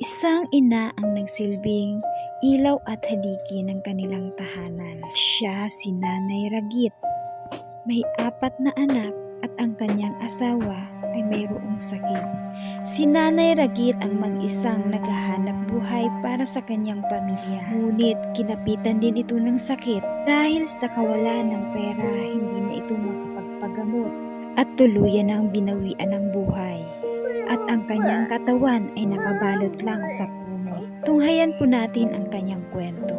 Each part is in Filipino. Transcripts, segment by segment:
Isang ina ang nagsilbing ilaw at haligi ng kanilang tahanan. Siya si Nanay Ragit. May 4 na anak at ang kanyang asawa ay mayroong sakit. Si Nanay Ragit ang mag-isang naghahanap buhay para sa kanyang pamilya. Ngunit kinapitan din ito ng sakit dahil sa kawalan ng pera, hindi na ito makapagpagamot at tuluyan na ang binawian ng buhay. At ang kanyang katawan ay nakabalot lang sa kumot. Tunghayan po natin ang kanyang kwento.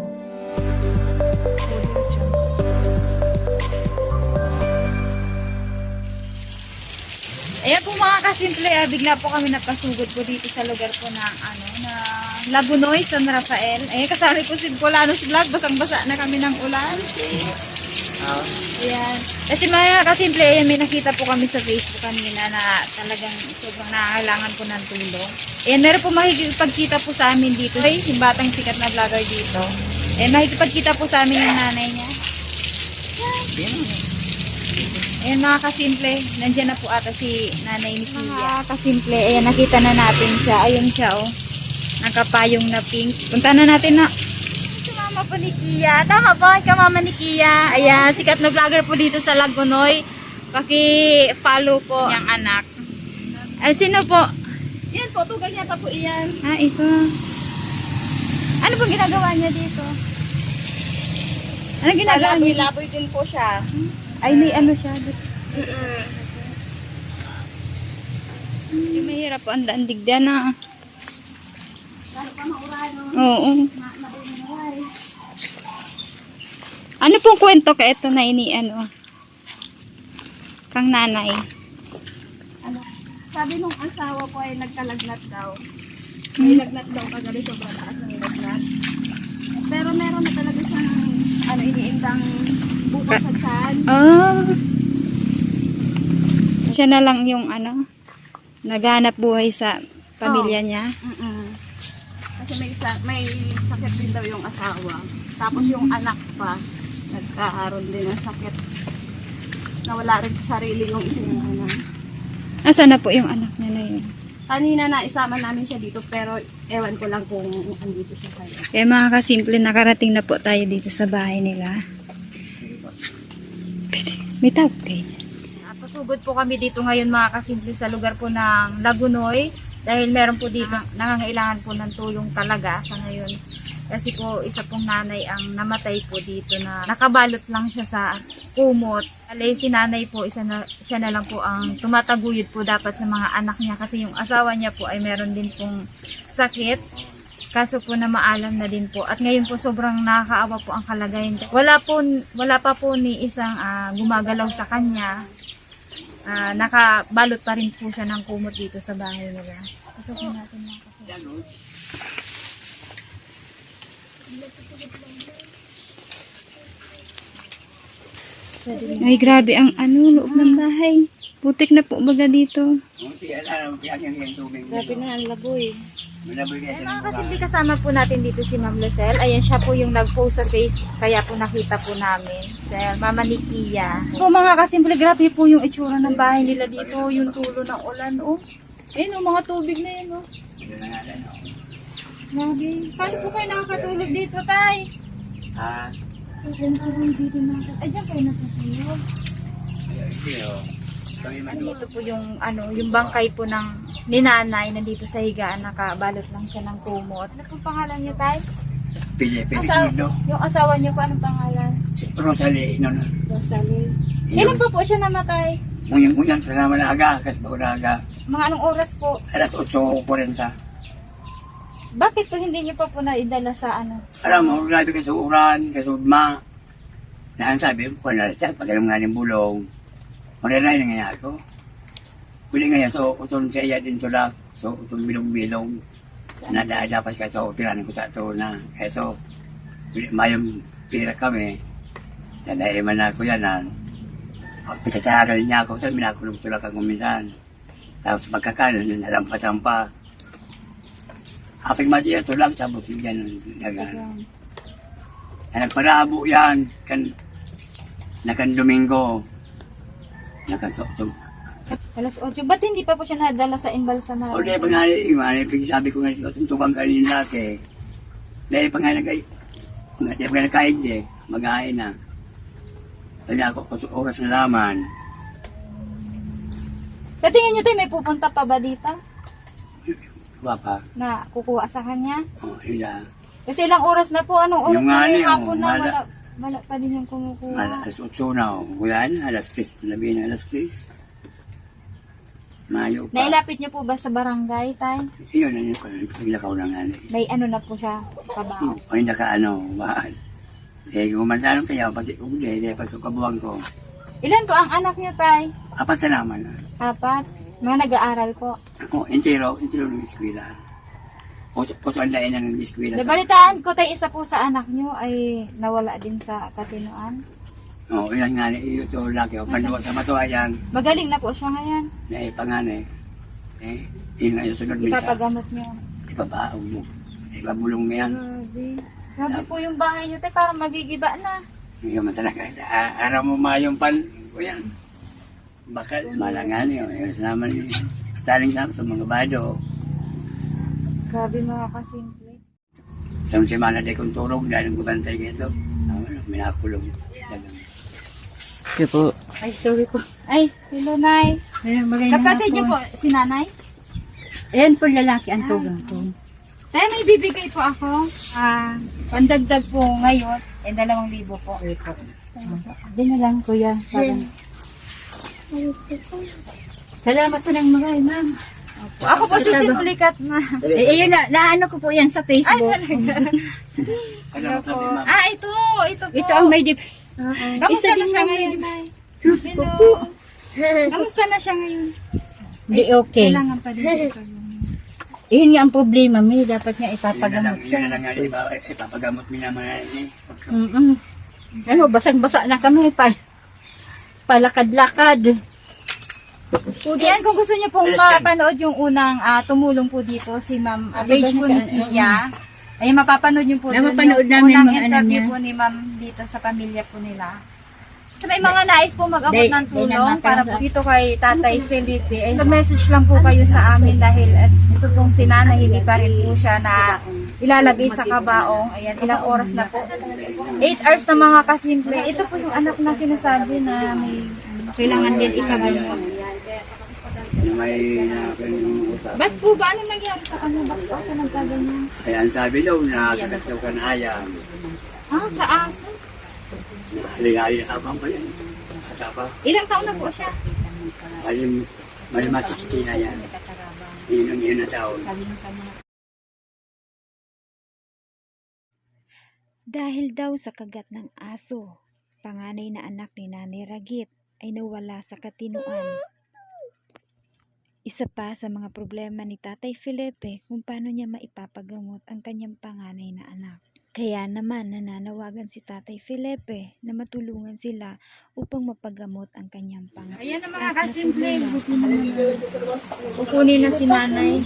Ayan po mga kasimple, bigla po kami napasugod po dito sa lugar po ng na Lagunoy, San Rafael. Ayan, kasali po si Polanos Vlog, basang-basa na kami ng ulan. Ayan. Kasi mga kasimple, ayan, may nakita po kami sa Facebook kanina na talagang sobrang nakakailangan po ng tulong. Ayan, meron po makikipagkita po sa amin dito. Ay, yung batang sikat na vlogger dito. Ayan, makikipagkita po sa amin yung nanay niya. Ayan mga kasimple, nandiyan na po ata si nanay ni Kia. Mga kasimple, ayan nakita na natin siya. Ayun siya oh. Nakapayong na pink. Punta na natin na. Si mama po ni Kia. Tama po, ikaw mama ni Kia. Ayan, sikat na vlogger po dito sa Lagunoy. Paki-follow po yung anak. Ay, sino po? Yan po, tugag niya pa po iyan. Ah, ito. Ano pong ginagawa niya dito? Ano ginagawa niya? Laboy din po siya. Ay, may ano siya. Hindi mahirap po ang daandig na. Oo. Ano pong kwento ka ito na kang nanay? Ano, sabi nung asawa ko ay nagkalagnat daw. May lagnat daw kagabi, sobrang taas ng lagnat. Pero meron na talaga siyang iniindang bukas sa tiyan. Oh. Siya na lang yung naghanap buhay sa pamilya niya. Kasi may sakit din daw yung asawa. Tapos yung anak pa, nagkaaroon din ng sakit. Nawala rin sa sarili yung isang Nasaan na po yung anak niya na yun? Kanina na isama namin siya dito pero ewan ko lang kung andito siya kayo. Kaya mga kasimple, nakarating na po tayo dito sa bahay nila. May tawag kayo dyan. Pasugod po kami dito ngayon mga kasimple sa lugar po ng Lagunoy. Dahil meron po dito, nangangailangan po ng tulong talaga sa ngayon. Kasi po isa pong nanay ang namatay po dito na nakabalot lang siya sa kumot. Alay si nanay po, siya na lang po ang tumataguyod po dapat sa mga anak niya. Kasi yung asawa niya po ay meron din pong sakit. Kaso po na maalam na din po. At ngayon po sobrang nakakaawa po ang kalagayan. Wala pa po ni isang gumagalaw sa kanya. Nakabalot pa rin po siya ng kumot dito sa bahay nila. Pasukin natin mga kasi. Ay, grabe ang loob ng bahay. Putik na po baga dito. Grabe na ang laboy. Mga kasimple, kasama po natin dito si Ma'am Lucel. Ayan, siya po yung nag-post sa Facebook, kaya po nakita po namin. Mama ni Kia. So mga kasimple, grabe po yung itsura ng bahay nila dito. Yung tulo ng ulan, oh. Ayun, oh, mga tubig na yun, oh. Grabe. Paano po kayo nakakatulog dito, tay? Diyan po dito nakakatulog. Ay, diyan kayo natutulog. Dito po yung yung bangkay po ng ninanay nandito sa higaan, nakabalot lang siya ng kumot. Ano pong pangalan niyo, tay? Yung asawa niyo po, anong pangalan? Rosalie, Rosalie. Kailan po siya namatay? Munyang sa naman aga, kasi baulaga. Mga anong oras po? Alas 8:40. Bakit po hindi niyo pa po naidala sa Alam mo, grabe kasuuran, kasudma. Naan sabi, kung nalasya, pag-alam nga ng bulong. Marinay na nga ako. Pwede nga yan, so utong siya din tulak. So utong bilong-bilong. Dapat ka so tiranan ko sa ito na. Kaya so, mayong pira kami. Nadaiman na ako yan. Pagkatagal niya ako, sabi na ako ng tulak ako minsan. Tapos pagkakanon, nalampasan pa. Apig mati yan tulak, tapos yan ang dagan. Nagparabo yan, nakan Domingo. Nakan Alas 8. Ba't hindi pa po siya nadala sa embalsamar? O dahil pangalan, sabi ko nga, tuntukan ka rin laki. Dahil pangalan kayo, dahil pangalan kain di, mag-ahin na. Kaya ako, oras na laman. Sa tingin niyo tayo, may pupunta pa ba dito? Iba pa. Na kukuha sa kanya? O, sila. Kasi ilang oras na po, anong oras Yung na nga yung niyo, hapon na, wala. wala pa din yung kumukuha. Alas 8 na, o. Kuya na, alas 3. Labi na, alas 3. Mayo pa. Nailapit niyo po ba sa barangay, tay? Iyon, ano ko, paglakaw na nga na eh. May ano na po siya, kabaho. O, hindi ka ano, mahal. Eh, kung mantanong kayo, pati kung hindi, pasok kabuang ko. Ilan po ang anak niyo, tay? 4 na naman. 4? Mga nag-aaral po. O, entero ng eskwela. Oto ang lain na ng eskwela. Nabalitaan ko tayo isa po sa anak niyo ay nawala din sa Katinoan. O, yan nga, ito laki. O, panduwa sa matuwa yan. Magaling na po siya ngayon. Na ipanganay. Yun nga yung sunod minsan. Ipapagamot niyo. Ipabaog mo. Ipabulong mo yan. Grabe. Grabe po yung bahay niyo tayo, parang magigiba na. Yung man talaga. Araw mo mayong pan. O yan. Bakal, malangan yun. Yung naman yun. Staling lang sa mga bado. Grabe mga kasimple. Sa semana di kong tulog dahil gubantay ganito. Minakulong. Sige po. Ay, sorry po. Ay, hello, Nay. Kapatid niyo po, si Nanay? Ayan po lalaki ang tugang ko. Tayo, may bibigay po ako. Pandagdag po ngayon, 2,000 po. Diyan na lang, kuya. Parang... Salamat sa nang mga ma'am. Ako po si Simplikat, ma'am. Yun naano ko po yan sa Facebook. Salamat natin, ma'am. Ito po. Ito ang may Kamusta Isa na din siya naman ngayon, yun. Nay? Diyos ko Hello. po. Kamusta na siya ngayon? Di okay. Kailangan pa din ito. Iyon nga ang problema, may dapat nga Yun ipapagamot na siya. lang nga, ipapagamot mo naman yan eh. Ano, basang-basa na kami pa. Palakad-lakad. Yan, kung gusto niyo pong mapanood yung unang tumulong po dito, si Ma'am page po ni Kia. Ay mapapanood niyo po doon Mapapanood yung namin unang mga ano interview niya. po ni Ma'am dito sa pamilya po nila. So, may mga nais po mag-abot Day- ng day tulong naman para kayo po sa- dito kay Tatay Felipe. Ay, message lang po kayo sa amin dahil at ito pong si Nana, hindi pa rin po siya na ilalagay sa kabaong. Ayan, ilang oras na po. 8 hours na mga kasimple. Ito po yung anak na sinasabi na may kailangan din ipagamot. Na may nakakalimutan. Ba't po ba? Ano nangyari sa kanya? Ba't po siya nagkaganyan? Kaya ang sabi daw, nakakataw ka na hayang. Sa aso? Nakalingali na abang pa yan. At pa, Ilang taon na po siya? malima 60 na yan. Yun na taon. Dahil daw sa kagat ng aso, panganay na anak ni Nanay Ragit ay nawala sa Katinoan. Isa pa sa mga problema ni Tatay Felipe kung paano niya maipapagamot ang kanyang panganay na anak. Kaya naman nananawagan si Tatay Felipe na matulungan sila upang mapagamot ang kanyang panganay. Ayan ang mga kasimple. Kukunin na si nanay.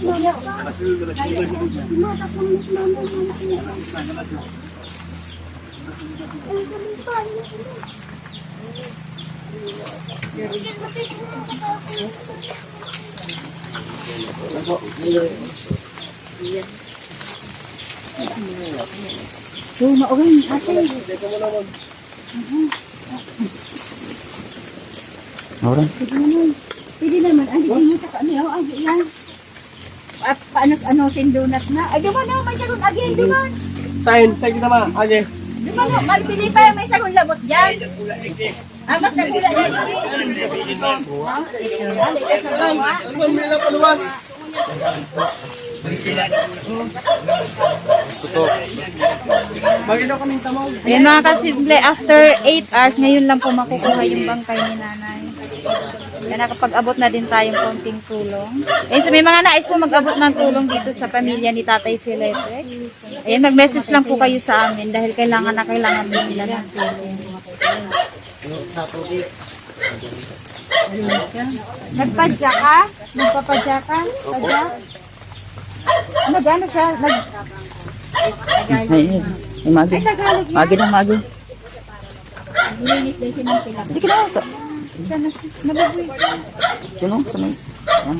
Maurin, ate. Auran. Pwede naman, andi mo sa kami, agi yan. At paano sindunat na? Ay, di man, may sagun agi, di man. Sign kita ma. Aje. Di man, malpili pa may sagun labot dyan. Mas nagula na Sumila paluwas. Magino kaming tamaw. Ayan mga kasimple, after 8 hours, ngayon lang po makukuha yung bangkay ni nanay. Kaya nakapag-abot na din tayong konting tulong. Ayan, so may mga nais po mag-abot ng tulong dito sa pamilya ni Tatay Felipe. Ayan, mag-message lang po kayo sa amin dahil kailangan na kailangan din nila ng tulong. Nagpadya ka? Nagpapadya ka? Padya? Ano gano'n siya? Ay, magi. Tagalog yan. Magi na magi. Linis din siya ng sila. Hindi ka na ito. Sana, nababoy. Sino? Sino? Yan.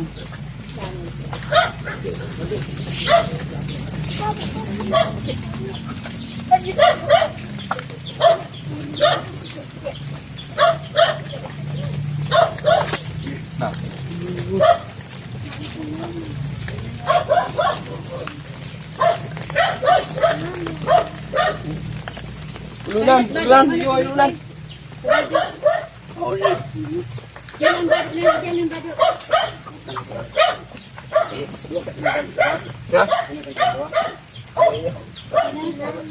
Ululan, ululan, ululan.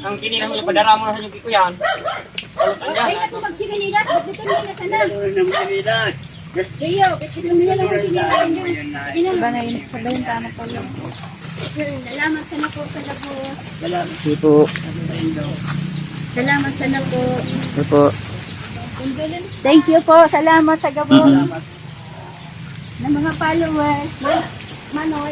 Ang kinilang mo padara mo sa yuki ko yan. Ay, ako magsiganilas. Ba't dito nila sana? Ano nang manilas? Kayo, kasi nila lang magsiganilas. Iba na yun, sabay yung tama ko lang. Salamat sana po sa labos. Sige po. Salamat sana po. Sige po. Thank you po. Salamat sa gabos. Ng mga followers. Manoy.